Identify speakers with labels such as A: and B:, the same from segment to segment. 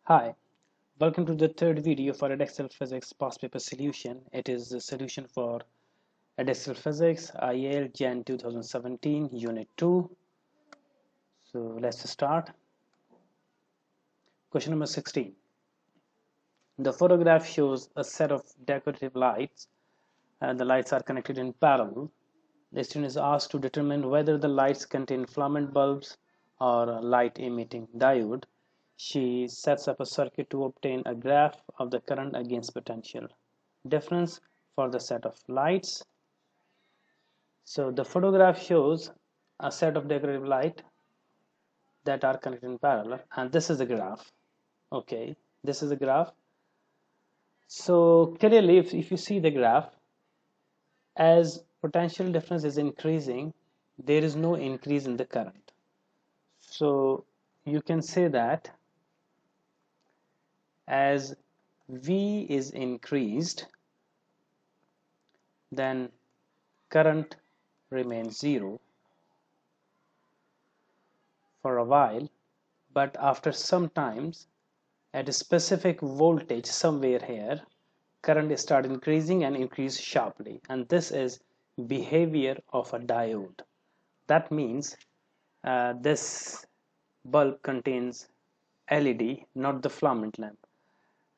A: Hi, welcome to the third video for Edexcel Physics past paper solution. It is the solution for Edexcel Physics IAL Jan 2017 Unit 2. So let's start. Question number 16. The photograph shows a set of decorative lights and the lights are connected in parallel. The student is asked to determine whether the lights contain filament bulbs or a light emitting diode. She sets up a circuit to obtain a graph of the current against potential difference for the set of lights. So the photograph shows a set of decorative light that are connected in parallel, and this is the graph. Okay, this is the graph. So clearly, if you see the graph, as potential difference is increasing, there is no increase in the current. So you can say that as V is increased, then current remains zero for a while, but after some times at a specific voltage somewhere here, current start increasing and increase sharply, and this is behavior of a diode. That means this bulb contains LED, not the filament lamp.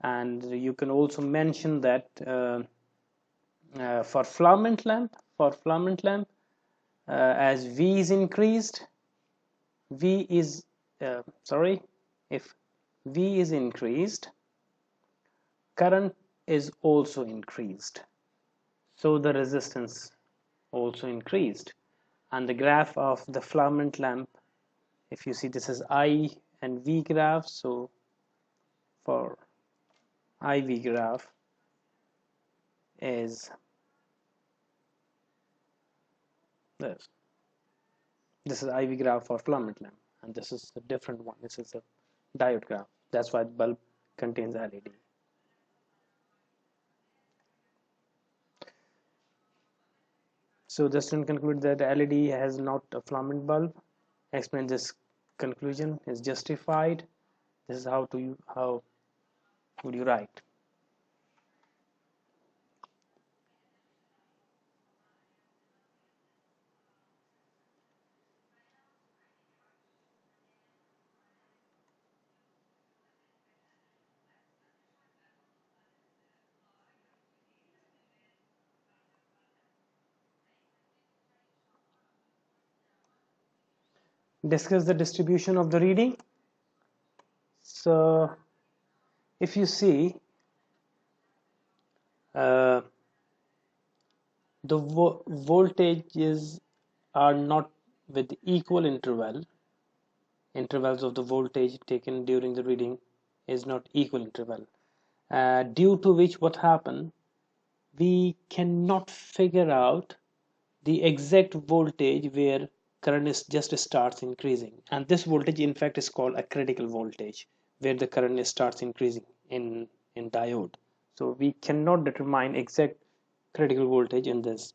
A: And you can also mention that for filament lamp, as V is increased, if V is increased, current is also increased, so the resistance also increased. And the graph of the filament lamp, if you see, this is I and V graph. So for IV graph is this is IV graph for filament lamp, and this is a different one. This is a diode graph. That's why the bulb contains LED. So the student conclude that LED has not a filament bulb. Explain this conclusion is justified. This is how would you write? Discuss the distribution of the reading. So if you see, the voltages are not with equal intervals of the voltage taken during the reading is not equal interval, due to which what happened, we cannot figure out the exact voltage where current is just starts increasing, and this voltage in fact is called a critical voltage, where the current starts increasing in diode. So we cannot determine exact critical voltage in this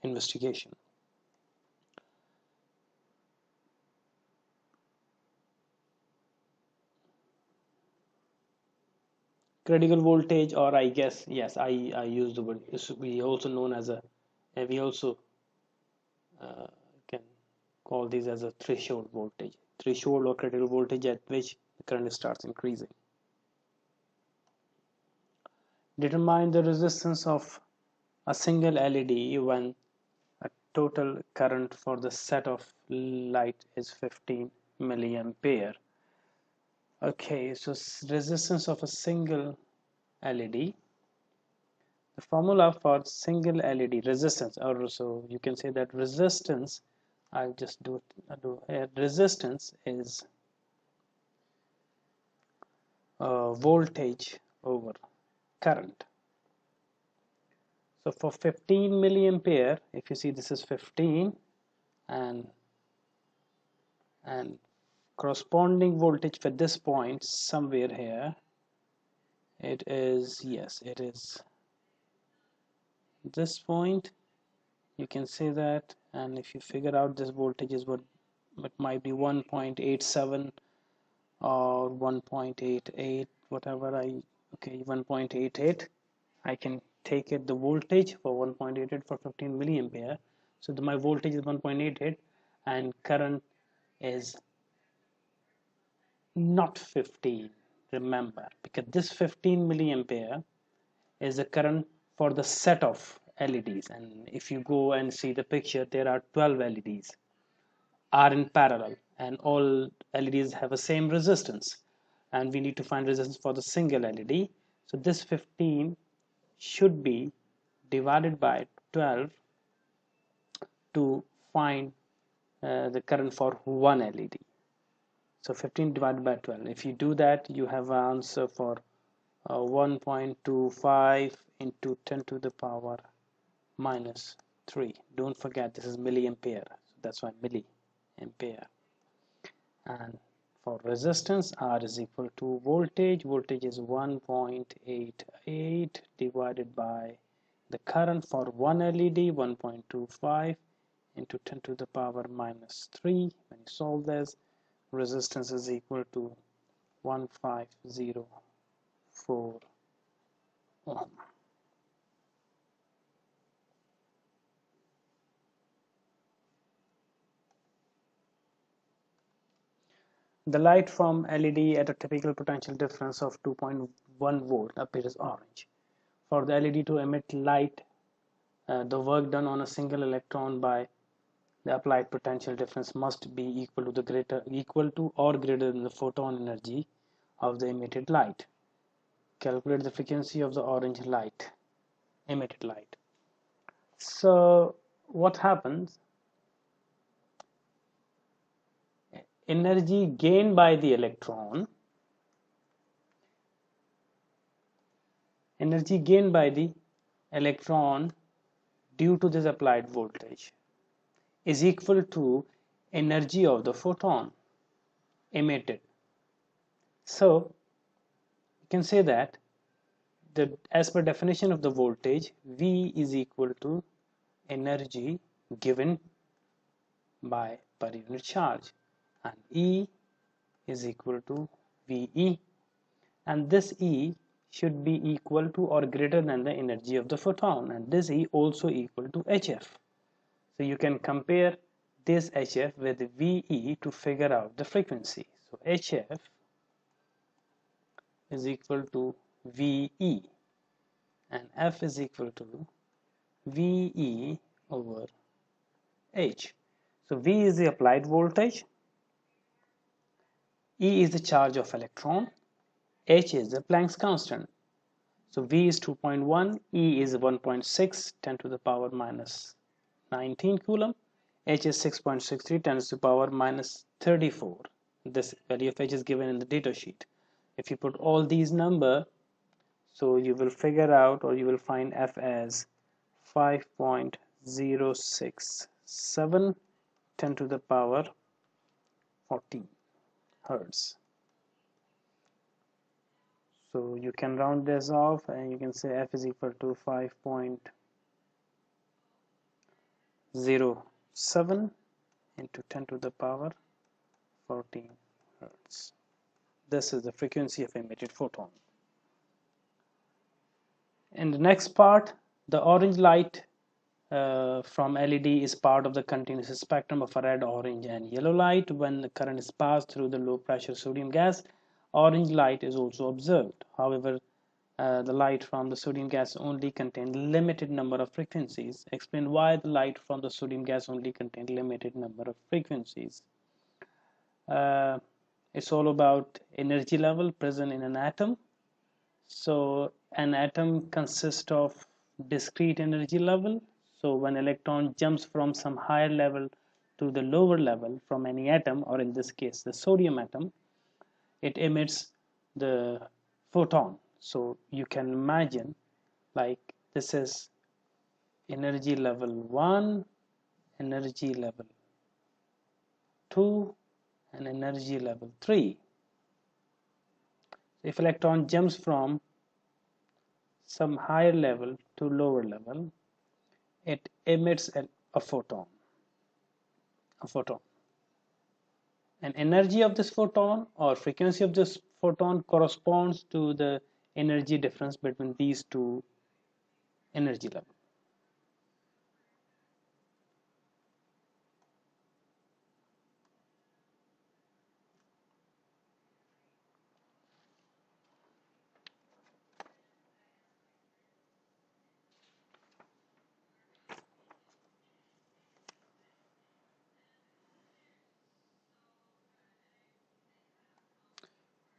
A: investigation. Critical voltage, or I guess, yes, I use the word, we also known as a, we also can call these as a threshold voltage, threshold or critical voltage at which the current starts increasing. Determine the resistance of a single LED when a total current for the set of light is 15 milliampere. Okay, so resistance of a single LED. The formula for single LED resistance, or so you can say that resistance, I'll just do it. Resistance is voltage over current. So for 15 milliampere, if you see, this is 15, and corresponding voltage for this point somewhere here, it is, yes, it is this point, you can say that. And if you figure out this voltage is what, it might be 1.87 or 1.88, whatever okay, 1.88. I can take it the voltage for 1.88 for 15 milliampere. So my voltage is 1.88 and current is not 15. Remember, because this 15 milliampere is the current for the set of LEDs, and if you go and see the picture, there are 12 LEDs are in parallel, and all LEDs have the same resistance, and we need to find resistance for the single LED. So this 15 should be divided by 12 to find the current for one LED. So 15 divided by 12. If you do that, you have an answer for 1.25 into 10 to the power minus 3. Don't forget, this is milliampere. So that's why milliampere. And for resistance, R is equal to voltage. Voltage is 1.88 divided by the current for one LED, 1.25 into 10 to the power minus 3. When you solve this, resistance is equal to 1504 ohm. The light from LED at a typical potential difference of 2.1 volt appears orange. For the LED to emit light, the work done on a single electron by the applied potential difference must be equal to or greater than the photon energy of the emitted light. Calculate the frequency of the orange light, emitted light. So what happens? Energy gained by the electron due to this applied voltage is equal to energy of the photon emitted. So you can say that as per definition of the voltage, V is equal to energy given by per unit charge, and E is equal to VE, and this E should be equal to or greater than the energy of the photon, and this E also equal to HF. So you can compare this HF with VE to figure out the frequency. So HF is equal to VE and F is equal to VE over H. So V is the applied voltage, E is the charge of electron, H is the Planck's constant. So V is 2.1, E is 1.6, 10 to the power minus 19 coulomb, H is 6.63, 10 to the power minus 34. This value of H is given in the data sheet. If you put all these numbers, so you will figure out, or you will find F as 5.067, 10 to the power 14 hertz. So you can round this off and you can say F is equal to 5.07 into 10 to the power 14 hertz. This is the frequency of emitted photon. In the next part, the orange light from LED is part of the continuous spectrum of a red, orange, and yellow light. When the current is passed through the low pressure sodium gas, orange light is also observed. However, the light from the sodium gas only contains limited number of frequencies. Explain why the light from the sodium gas only contains limited number of frequencies. It's all about energy level present in an atom. So an atom consists of discrete energy level. So when electron jumps from some higher level to the lower level from any atom, or in this case the sodium atom, it emits the photon. So you can imagine, like, this is energy level 1, energy level 2, and energy level 3. If electron jumps from some higher level to lower level, it emits a photon. and energy of this photon or frequency of this photon corresponds to the energy difference between these two energy levels.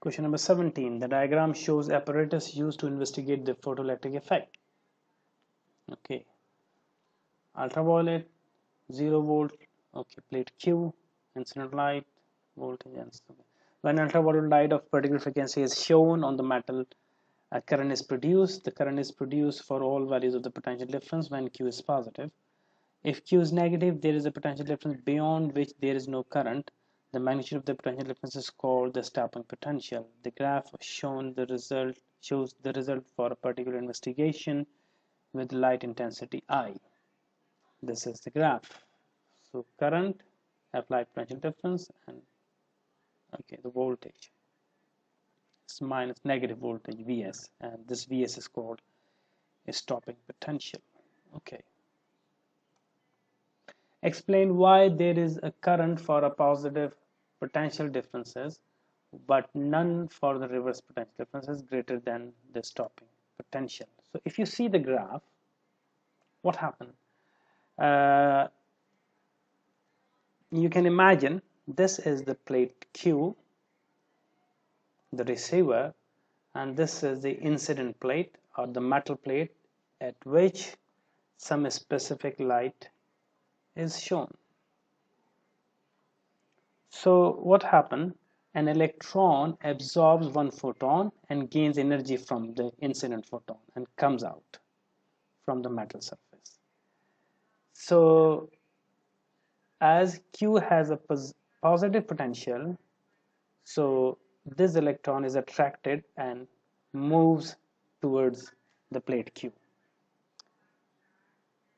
A: Question number 17. The diagram shows apparatus used to investigate the photoelectric effect. Okay. Ultraviolet, 0 volt, okay, plate Q, incident light, voltage, and so on. When ultraviolet light of particular frequency is shown on the metal, a current is produced. The current is produced for all values of the potential difference when Q is positive. If Q is negative, there is a potential difference beyond which there is no current. The magnitude of the potential difference is called the stopping potential. The graph shows the result for a particular investigation with light intensity I. This is the graph. So current, applied potential difference, and okay, the voltage is minus negative voltage Vs, and this Vs is called a stopping potential. Okay. Explain why there is a current for a positive potential differences but none for the reverse potential differences greater than the stopping potential. So if you see the graph, what happened? You can imagine this is the plate Q, the receiver, and this is the incident plate or the metal plate at which some specific light is shown. So what happened? An electron absorbs one photon and gains energy from the incident photon and comes out from the metal surface. So as Q has a positive potential, so this electron is attracted and moves towards the plate Q.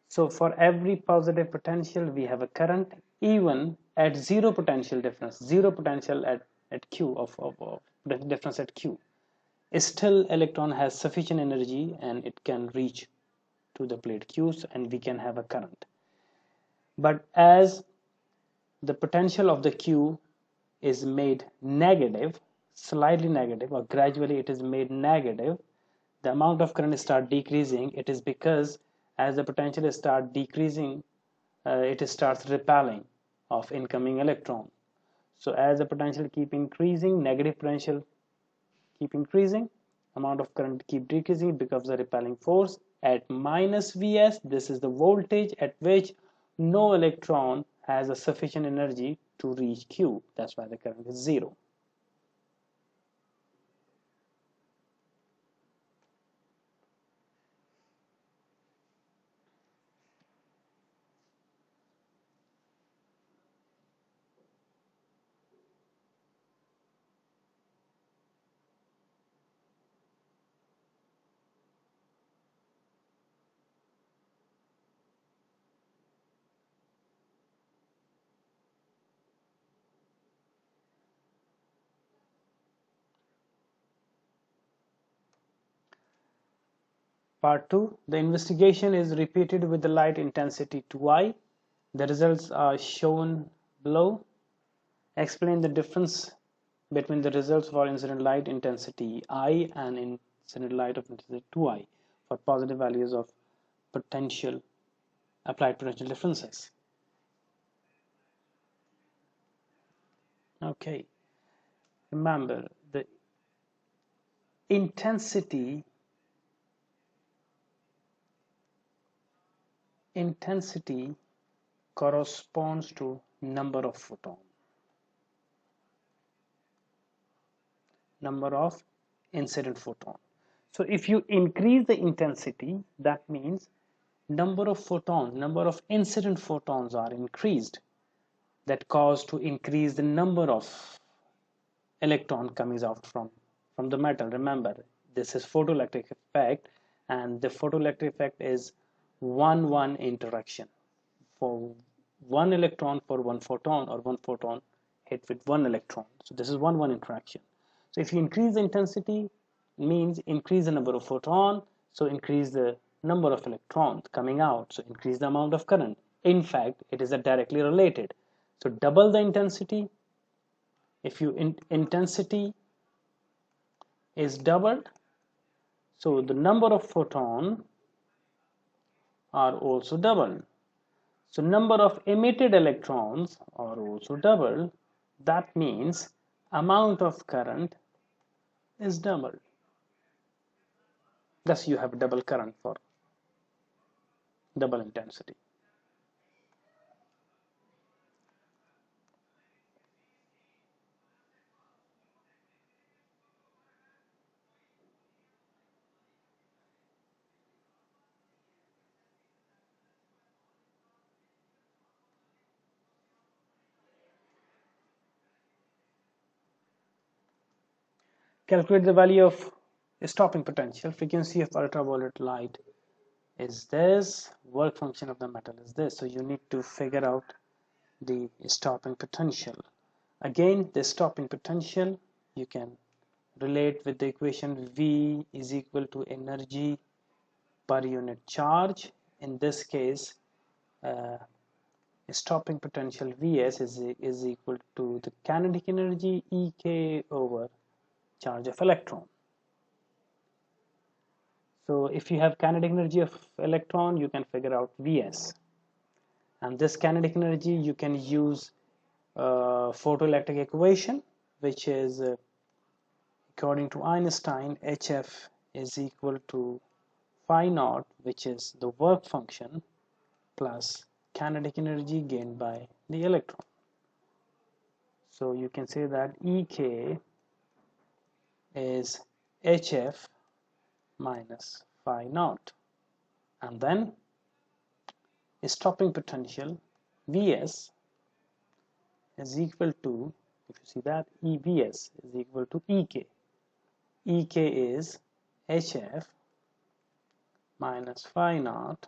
A: So for every positive potential, we have a current, even at zero potential difference, zero potential at Q of difference at Q. Still, electron has sufficient energy and it can reach to the plate Qs and we can have a current. But as the potential of the Q is made negative, slightly negative, or gradually it is made negative, the amount of current start decreasing. It is because as the potential start decreasing, it starts repelling of incoming electron. So as the potential keep increasing, negative potential keep increasing, amount of current keep decreasing because of the repelling force. At minus Vs, this is the voltage at which no electron has a sufficient energy to reach Q. That's why the current is zero. Part 2. The investigation is repeated with the light intensity 2I. The results are shown below. Explain the difference between the results for incident light intensity I and incident light of intensity 2I for positive values of potential applied potential differences. Okay. Remember, the intensity corresponds to number of photons, number of incident photon. So if you increase the intensity, that means number of photons, number of incident photons are increased. That cause to increase the number of electron coming out from the metal. Remember, this is photoelectric effect, and the photoelectric effect is 1-1 interaction. For one electron for one photon, or one photon hit with one electron. So this is one interaction. So if you increase the intensity, means increase the number of photon, so increase the number of electrons coming out, so increase the amount of current. In fact, it is directly related. So double the intensity. If you intensity is doubled, so the number of photon are also doubled. So number of emitted electrons are also doubled. That means amount of current is doubled. Thus you have double current for double intensity. Calculate the value of stopping potential. Frequency of ultraviolet light is this, work function of the metal is this. So you need to figure out the stopping potential. Again, the stopping potential you can relate with the equation V is equal to energy per unit charge. In this case, stopping potential Vs is equal to the kinetic energy Ek over charge of electron. So if you have kinetic energy of electron, you can figure out Vs. And this kinetic energy you can use photoelectric equation, which is according to Einstein, Hf is equal to phi naught, which is the work function, plus kinetic energy gained by the electron. So you can say that Ek is Hf minus phi naught, and then stopping potential Vs is equal to, if you see that, EVS is equal to Ek. Ek is Hf minus phi naught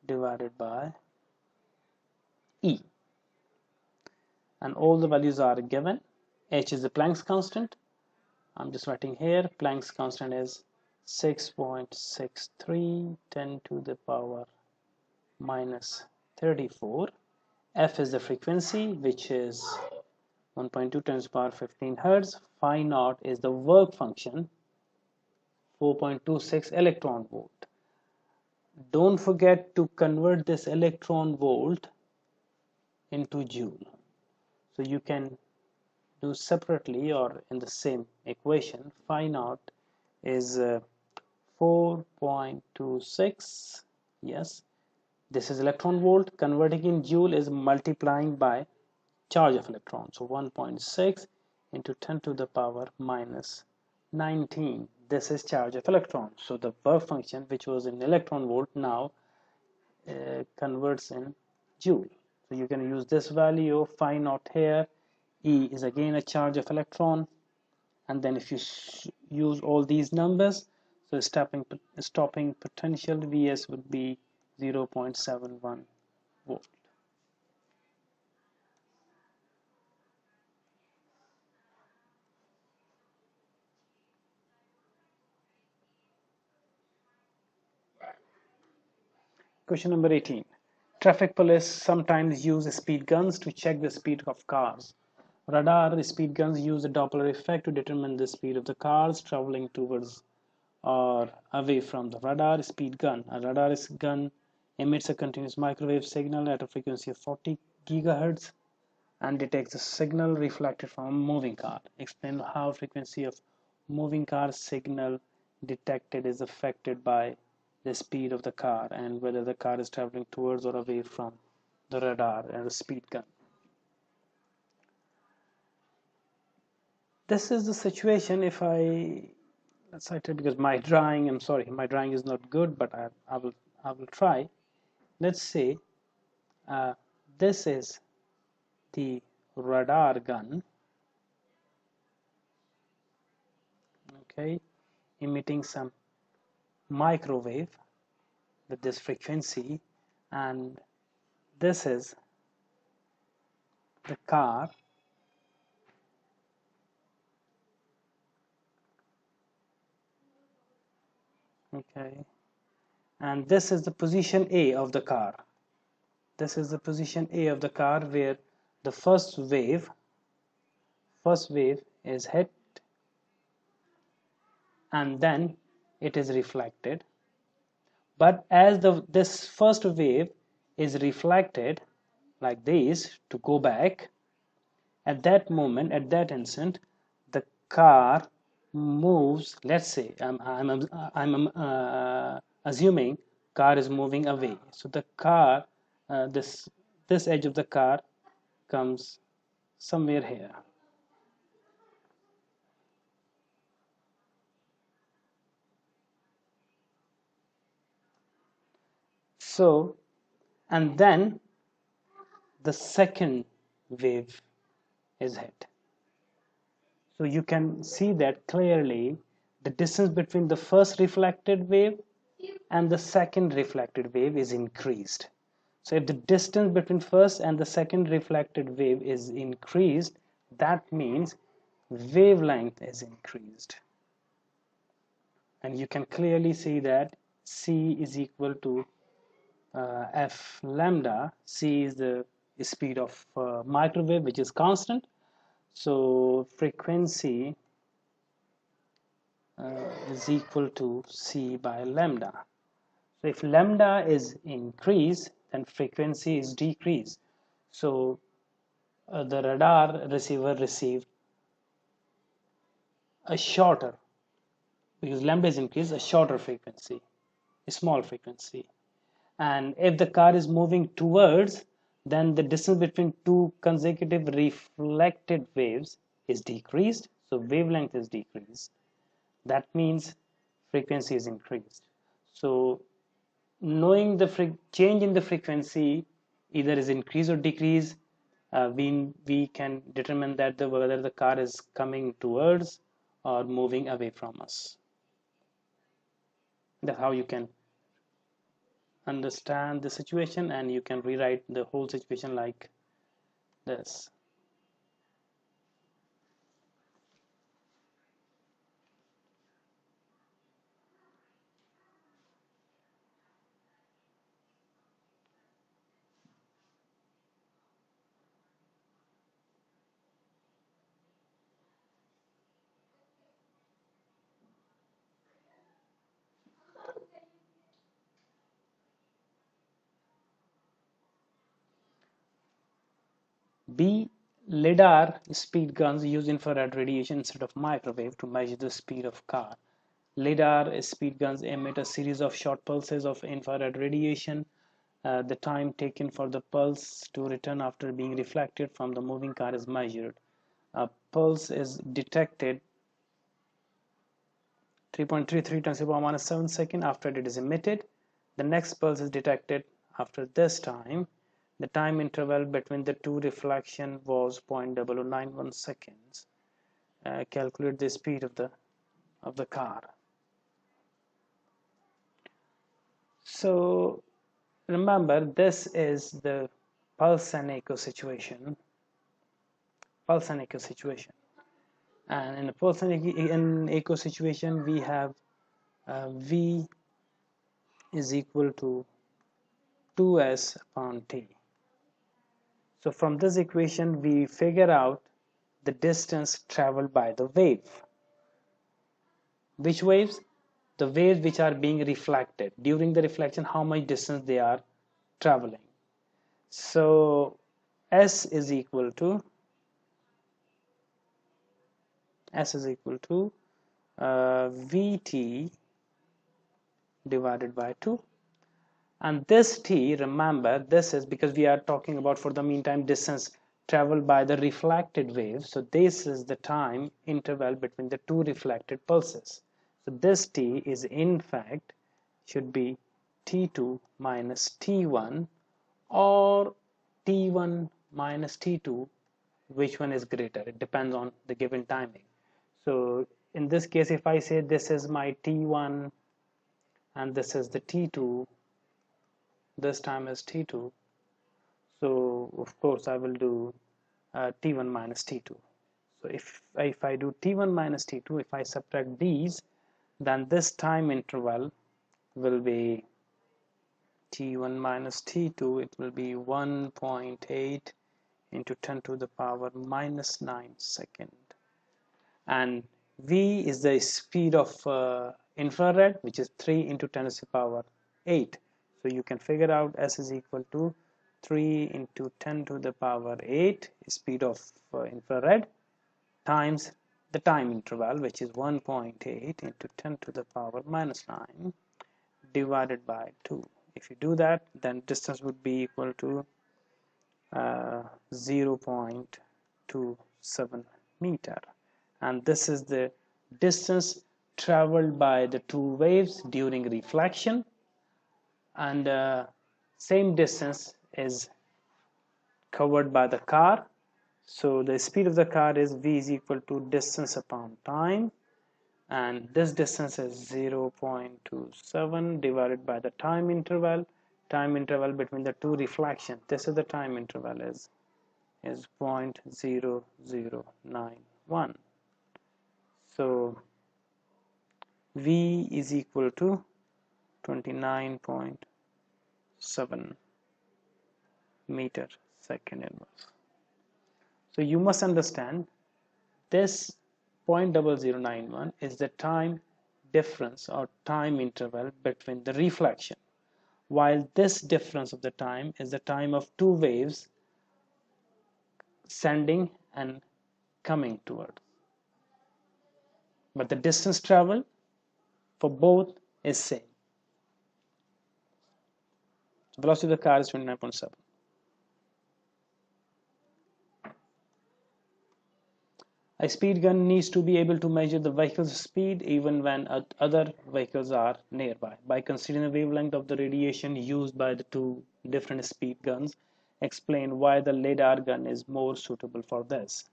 A: divided by E, and all the values are given. H is the Planck's constant. I'm just writing here, Planck's constant is 6.63 10 to the power minus 34. F is the frequency, which is 1.2 times power 15 hertz. Phi naught is the work function, 4.26 electron volt. Don't forget to convert this electron volt into joule. So you can do separately or in the same equation. Phi naught is 4.26. Yes, this is electron volt. Converting in joule is multiplying by charge of electron. So 1.6 into 10 to the power minus 19. This is charge of electron. So the work function, which was in electron volt, now converts in joule. So you can use this value of phi naught here. E is again a charge of electron, and then if you use all these numbers, so stopping potential Vs would be 0.71 volt. Question number 18. Traffic police sometimes use speed guns to check the speed of cars. Radar speed guns use the Doppler effect to determine the speed of the cars traveling towards or away from the radar speed gun. A radar gun emits a continuous microwave signal at a frequency of 40 gigahertz and detects a signal reflected from a moving car. Explain how frequency of moving car signal detected is affected by the speed of the car and whether the car is traveling towards or away from the radar and the speed gun. This is the situation. If let's cite it because my drawing, I'm sorry, my drawing is not good, but I will try. Let's say this is the radar gun, okay, emitting some microwave with this frequency, and this is the car Okay, and this is the position A of the car. This is the position A of the car where the first wave is hit and then it is reflected. But as this first wave is reflected like this to go back, at that moment, at that instant, the car moves. Let's say I'm assuming car is moving away. So the car, this edge of the car comes somewhere here. So, and then the second wave is hit. So you can see that clearly the distance between the first reflected wave and the second reflected wave is increased. So if the distance between first and the second reflected wave is increased, that means wavelength is increased. And you can clearly see that C is equal to F lambda. C is the speed of microwave, which is constant. So frequency is equal to C by lambda. So if lambda is increased, then frequency is decreased. So the radar receiver received a shorter, because lambda is increased, a shorter frequency, a small frequency. And if the car is moving towards, then the distance between two consecutive reflected waves is decreased. So wavelength is decreased. That means frequency is increased. So knowing the change in the frequency either is increase or decrease, we can determine that whether the car is coming towards or moving away from us. That's how you can understand the situation, and you can rewrite the whole situation like this. B. LiDAR speed guns use infrared radiation instead of microwave to measure the speed of car. LiDAR speed guns emit a series of short pulses of infrared radiation. The time taken for the pulse to return after being reflected from the moving car is measured. A pulse is detected 3.33 times 10⁻⁷ seconds after it is emitted. The next pulse is detected after this time. The time interval between the two reflection was 0.0091 seconds. Calculate the speed of the car. So remember, this is the pulse and echo situation. Pulse and echo situation. And in the pulse and echo situation, we have V is equal to 2s upon t. So from this equation, we figure out the distance traveled by the wave. Which waves? The waves which are being reflected. During the reflection, how much distance they are traveling. So S is equal to Vt divided by 2. And this t, remember, this is because we are talking about for the meantime distance traveled by the reflected wave. So this is the time interval between the two reflected pulses. So this t is in fact should be t2 minus t1 or t1 minus t2. Which one is greater? It depends on the given timing. So in this case, if I say this is my t1 and this is the t2, this time is t2, so of course I will do t1 minus t2. So if I do t1 minus t2, if I subtract these, then this time interval will be t1 minus t2, it will be 1.8 into 10 to the power minus 9 second. And v is the speed of infrared, which is 3 into 10 to the power 8. So you can figure out s is equal to 3 into 10 to the power 8 speed of infrared times the time interval, which is 1.8 into 10 to the power minus 9 divided by 2. If you do that, then distance would be equal to 0.27 meter, and this is the distance traveled by the two waves during reflection, and same distance is covered by the car. So the speed of the car is v is equal to distance upon time, and this distance is 0.27 divided by the time interval between the two reflections. This is the time interval is 0.0091. So v is equal to 29.7 meter second inverse. So you must understand this 0.0091 is the time difference or time interval between the reflection, while this difference of the time is the time of two waves sending and coming towards. But the distance traveled for both is same. So velocity of the car is 29.7. A speed gun needs to be able to measure the vehicle's speed even when other vehicles are nearby. By considering the wavelength of the radiation used by the two different speed guns, explain why the LiDAR gun is more suitable for this.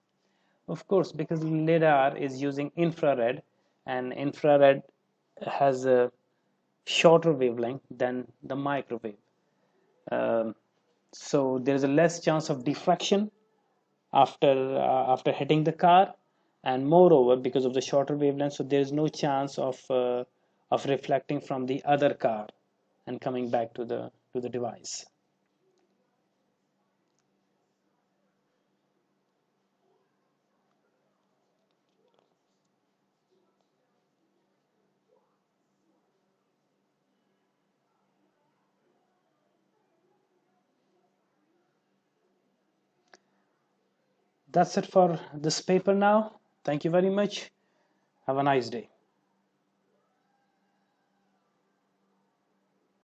A: Of course, because LiDAR is using infrared, and infrared has a shorter wavelength than the microwave. So there is a less chance of diffraction after hitting the car, and moreover, because of the shorter wavelength, so there is no chance of reflecting from the other car and coming back to the device. That's it for this paper now. Thank you very much. Have a nice day.